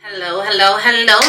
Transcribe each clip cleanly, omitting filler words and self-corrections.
Hello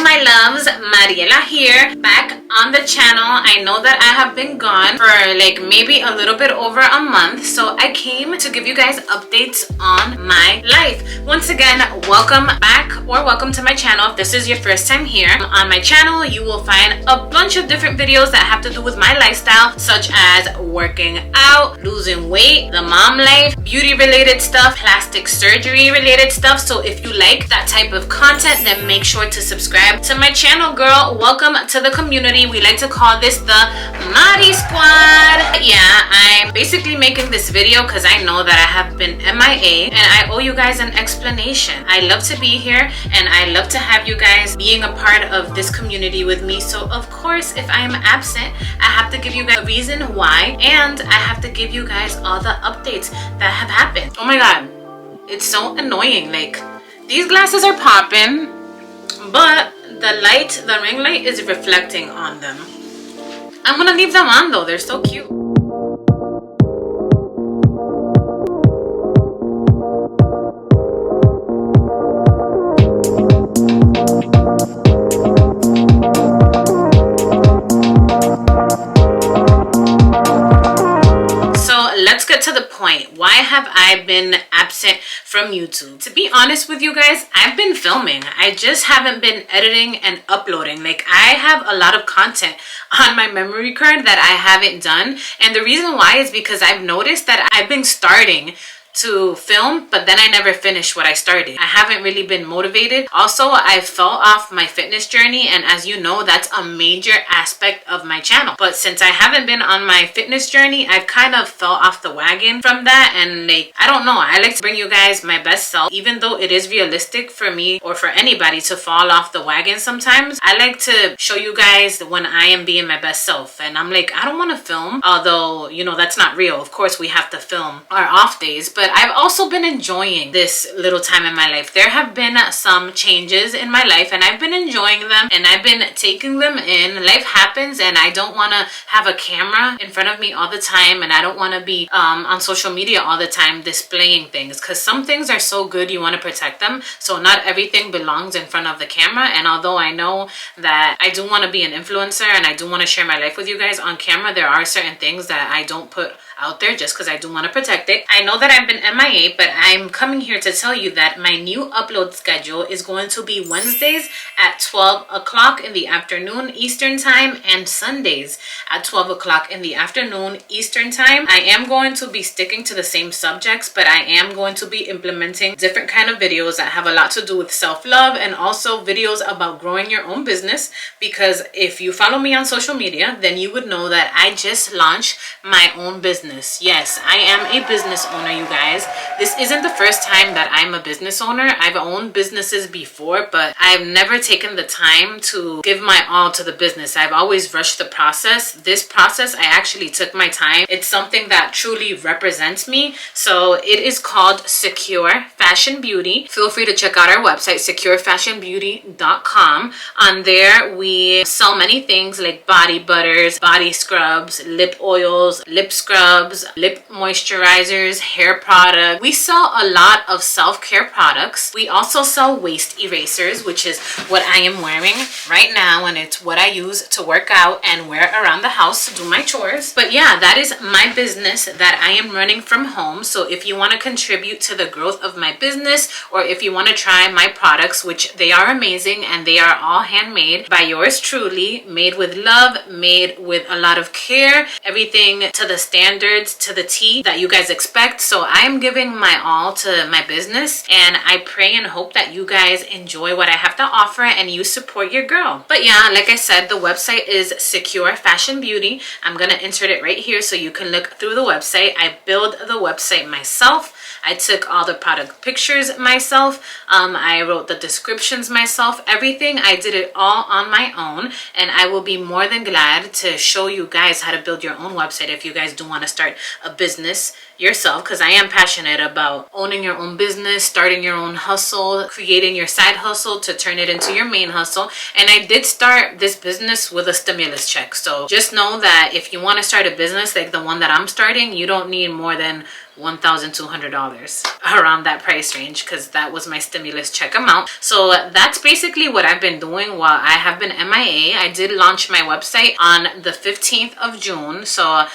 my loves, Mariela here, back on the channel. I know that I have been gone for like maybe a little bit over a month, so I came to give you guys updates on my life. Once again, welcome back or welcome to my channel. If this is your first time here, on my channel you will find a bunch of different videos that have to do with my lifestyle, such as working out, losing weight, the mom life, beauty related stuff, plastic surgery related stuff. So if you like that type of content, then make sure to subscribe to my channel, girl. Welcome to the community. We like to call this the Mari Squad. Yeah, I'm basically making this video because I know that I have been MIA and I owe you guys an explanation. I love to be here and I love to have you guys being a part of this community with me. So of course, if I am absent, I have to give you guys a reason why, and I have to give you guys all the updates that have happened. Oh my god, it's so annoying. Like, these glasses are popping, but the ring light is reflecting on them. I'm gonna leave them on though, they're so cute. Let's get to the point. Why have I been absent from YouTube? To be honest with you guys, I've been filming. I just haven't been editing and uploading. Like, I have a lot of content on my memory card that I haven't done. And the reason why is because I've noticed that I've been starting to film, but then I never finished what I started. I haven't really been motivated. Also, I fell off my fitness journey, and as you know, that's a major aspect of my channel. But since I haven't been on my fitness journey, I've kind of fell off the wagon from that. And like, I don't know, I like to bring you guys my best self, even though it is realistic for me or for anybody to fall off the wagon sometimes. I like to show you guys when I am being my best self, and I'm like, I don't want to film, although, you know, that's not real. Of course we have to film our off days, but I've also been enjoying this little time in my life. There have been some changes in my life and I've been enjoying them and I've been taking them in. Life happens and I don't want to have a camera in front of me all the time, and I don't want to be on social media all the time displaying things, because some things are so good you want to protect them. So not everything belongs in front of the camera, and although I know that I do want to be an influencer and I do want to share my life with you guys on camera, there are certain things that I don't put out there just because I do want to protect it. I know that I've been MIA, but I'm coming here to tell you that my new upload schedule is going to be Wednesdays at 12 o'clock in the afternoon Eastern time and Sundays at 12 o'clock in the afternoon Eastern time. I am going to be sticking to the same subjects, but I am going to be implementing different kind of videos that have a lot to do with self-love, and also videos about growing your own business, because if you follow me on social media, then you would know that I just launched my own business. Yes, I am a business owner, you guys. This isn't the first time that I'm a business owner. I've owned businesses before, but I've never taken the time to give my all to the business. I've always rushed the process. This process, I actually took my time. It's something that truly represents me. So it is called Secure Fashion Beauty. Feel free to check out our website, securefashionbeauty.com. On there, we sell many things like body butters, body scrubs, lip oils, lip scrubs, lip moisturizers, hair products. We sell a lot of self-care products. We also sell waist erasers, which is what I am wearing right now, and it's what I use to work out and wear around the house to do my chores. But yeah, that is my business that I am running from home. So if you want to contribute to the growth of my business, or if you want to try my products, which they are amazing and they are all handmade by yours truly, made with love, made with a lot of care, everything to the standard, to the T that you guys expect. So I am giving my all to my business, and I pray and hope that you guys enjoy what I have to offer and you support your girl. But yeah, like I said, the website is Secure Fashion Beauty. I'm gonna insert it right here so you can look through the website. I build the website myself. I took all the product pictures myself. I wrote the descriptions myself. Everything, I did it all on my own, and I will be more than glad to show you guys how to build your own website if you guys do want to start a business yourself, because I am passionate about owning your own business, starting your own hustle, creating your side hustle to turn it into your main hustle. And I did start this business with a stimulus check. So just know that if you want to start a business like the one that I'm starting, you don't need more than $1,200, around that price range, because that was my stimulus check amount. So that's basically what I've been doing while I have been MIA. I did launch my website on the 15th of June. So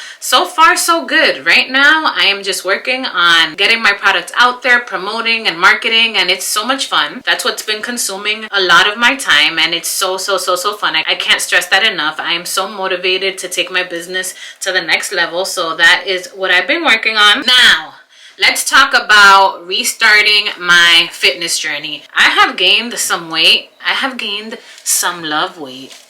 far so good. Right now I am just working on getting my products out there, promoting and marketing, and it's so much fun. That's what's been consuming a lot of my time, and it's so fun. I can't stress that enough. I am so motivated to take my business to the next level. So that is what I've been working on. Now, let's talk about restarting my fitness journey. I have gained some weight. I have gained some love weight.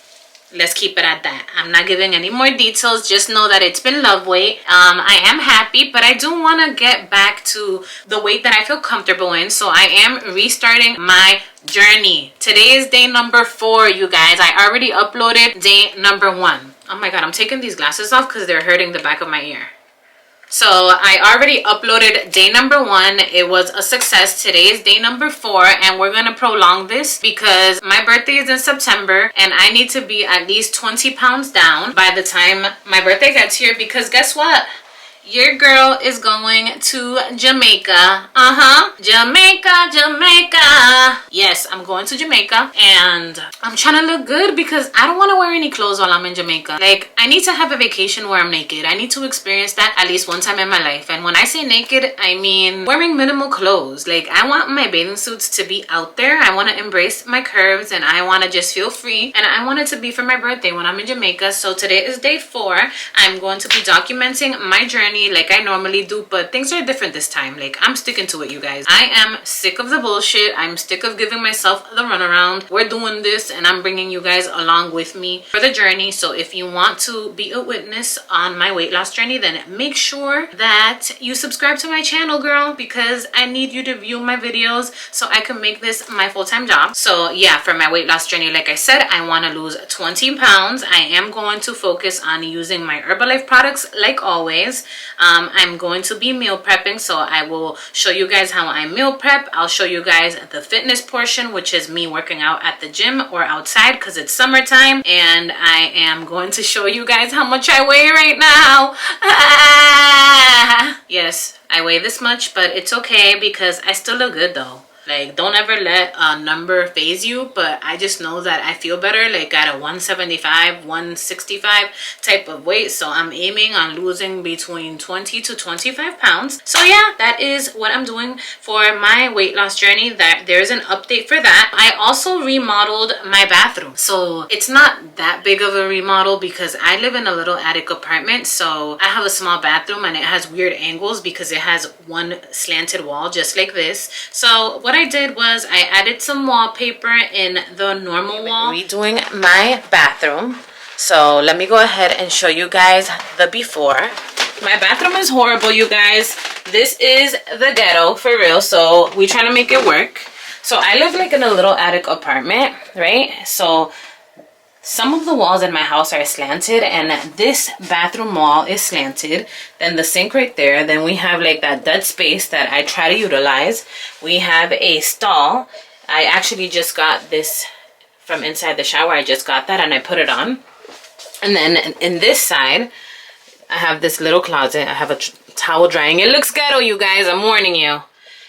Let's keep it at that. I'm not giving any more details. Just know that it's been love weight. I am happy, but I do want to get back to the weight that I feel comfortable in. So I am restarting my journey. Today is day number 4, you guys. I already uploaded day number 1. Oh my God, I'm taking these glasses off because they're hurting the back of my ear. So I already uploaded day number 1. It was a success. Today is day number 4, and we're gonna prolong this because my birthday is in September and I need to be at least 20 pounds down by the time my birthday gets here, because guess what? Your girl is going to Jamaica. Jamaica. Yes, I'm going to Jamaica, and I'm trying to look good because I don't want to wear any clothes while I'm in Jamaica. Like, I need to have a vacation where I'm naked. I need to experience that at least one time in my life. And when I say naked, I mean wearing minimal clothes. Like, I want my bathing suits to be out there. I want to embrace my curves, and I want to just feel free. And I want it to be for my birthday when I'm in Jamaica. So today is day 4. I'm going to be documenting my journey like I normally do, but things are different this time. Like, I'm sticking to it, you guys. I am sick of the bullshit. I'm sick of giving myself the runaround. We're doing this, and I'm bringing you guys along with me for the journey. So if you want to be a witness on my weight loss journey, then make sure that you subscribe to my channel, girl, because I need you to view my videos so I can make this my full-time job. So yeah, for my weight loss journey, like I said, I want to lose 20 pounds. I am going to focus on using my Herbalife products like always. I'm going to be meal prepping, so I will show you guys how I meal prep. I'll show you guys the fitness portion, which is me working out at the gym or outside because it's summertime, and I am going to show you guys how much I weigh right now. Yes, I weigh this much, but it's okay because I still look good though. Like, don't ever let a number phase you, but I just know that I feel better, like at a 175, 165 type of weight. So I'm aiming on losing between 20 to 25 pounds. So yeah, that is what I'm doing for my weight loss journey. That there's an update for that. I also remodeled my bathroom. So it's not that big of a remodel because I live in a little attic apartment. So I have a small bathroom, and it has weird angles because it has one slanted wall just like this. So what I did was I added some wallpaper in the normal wall. Redoing my bathroom. So let me go ahead and show you guys the before. My bathroom is horrible, you guys. This is the ghetto for real. So we're trying to make it work. So I live like in a little attic apartment, right? So some of the walls in my house are slanted, and this bathroom wall is slanted. Then the sink right there. Then we have like that dead space that I try to utilize. We have a stall. I actually just got this from inside the shower. I just got that and I put it on. And then in this side, I have this little closet. I have a towel drying. It looks ghetto, you guys. I'm warning you.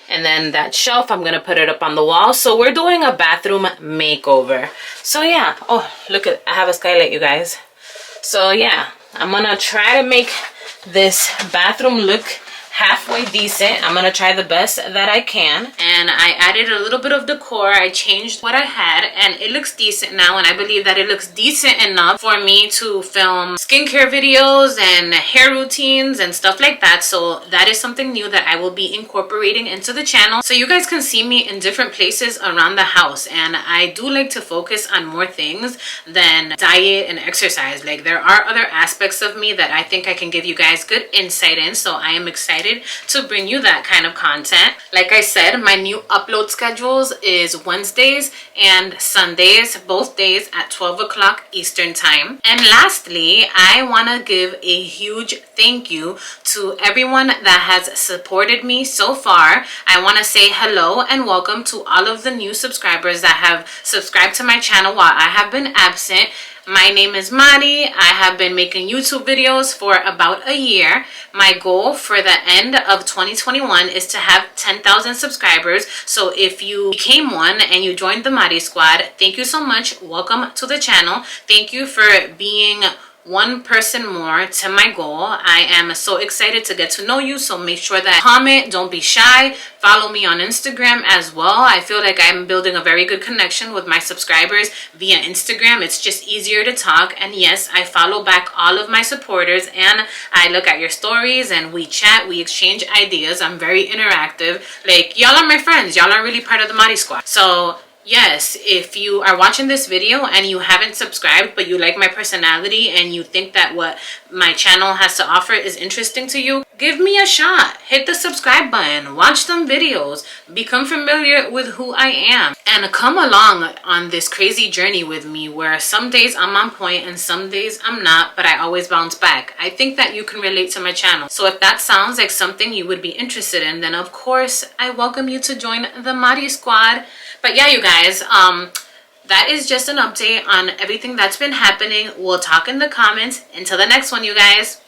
And then that shelf, I'm going to put it up on the wall. So we're doing a bathroom makeover. So yeah. Oh, look at, I have a skylight, you guys. So yeah, I'm going to try to make this bathroom look halfway decent. I'm gonna try the best that I can. And I added a little bit of decor. I changed what I had, and it looks decent now, and I believe that it looks decent enough for me to film skincare videos and hair routines and stuff like that. So that is something new that I will be incorporating into the channel, so you guys can see me in different places around the house. And I do like to focus on more things than diet and exercise. Like, there are other aspects of me that I think I can give you guys good insight in, so I am excited to bring you that kind of content. Like I said, my new upload schedules is Wednesdays and Sundays, both days at 12 o'clock Eastern time. And lastly, I want to give a huge thank you to everyone that has supported me so far. I want to say hello and welcome to all of the new subscribers that have subscribed to my channel while I have been absent. My name is Mari. I have been making YouTube videos for about a year. My goal for the end of 2021 is to have 10,000 subscribers. So if you became one and you joined the Mari Squad, thank you so much. Welcome to the channel. Thank you for being one person more to my goal. I am so excited to get to know you, so make sure that comment, don't be shy. Follow me on Instagram as well. I feel like I'm building a very good connection with my subscribers via Instagram. It's just easier to talk, and yes, I follow back all of my supporters and I look at your stories and we chat, we exchange ideas. I'm very interactive. Like, y'all are my friends. Y'all are really part of the Mari Squad. So yes, if you are watching this video and you haven't subscribed but you like my personality and you think that what my channel has to offer is interesting to you, give me a shot. Hit the subscribe button, watch some videos, become familiar with who I am, and come along on this crazy journey with me where some days I'm on point and some days I'm not, but I always bounce back. I think that you can relate to my channel. So if that sounds like something you would be interested in, then of course I welcome you to join the Mari Squad. But yeah, you guys, that is just an update on everything that's been happening. We'll talk in the comments. Until the next one, you guys.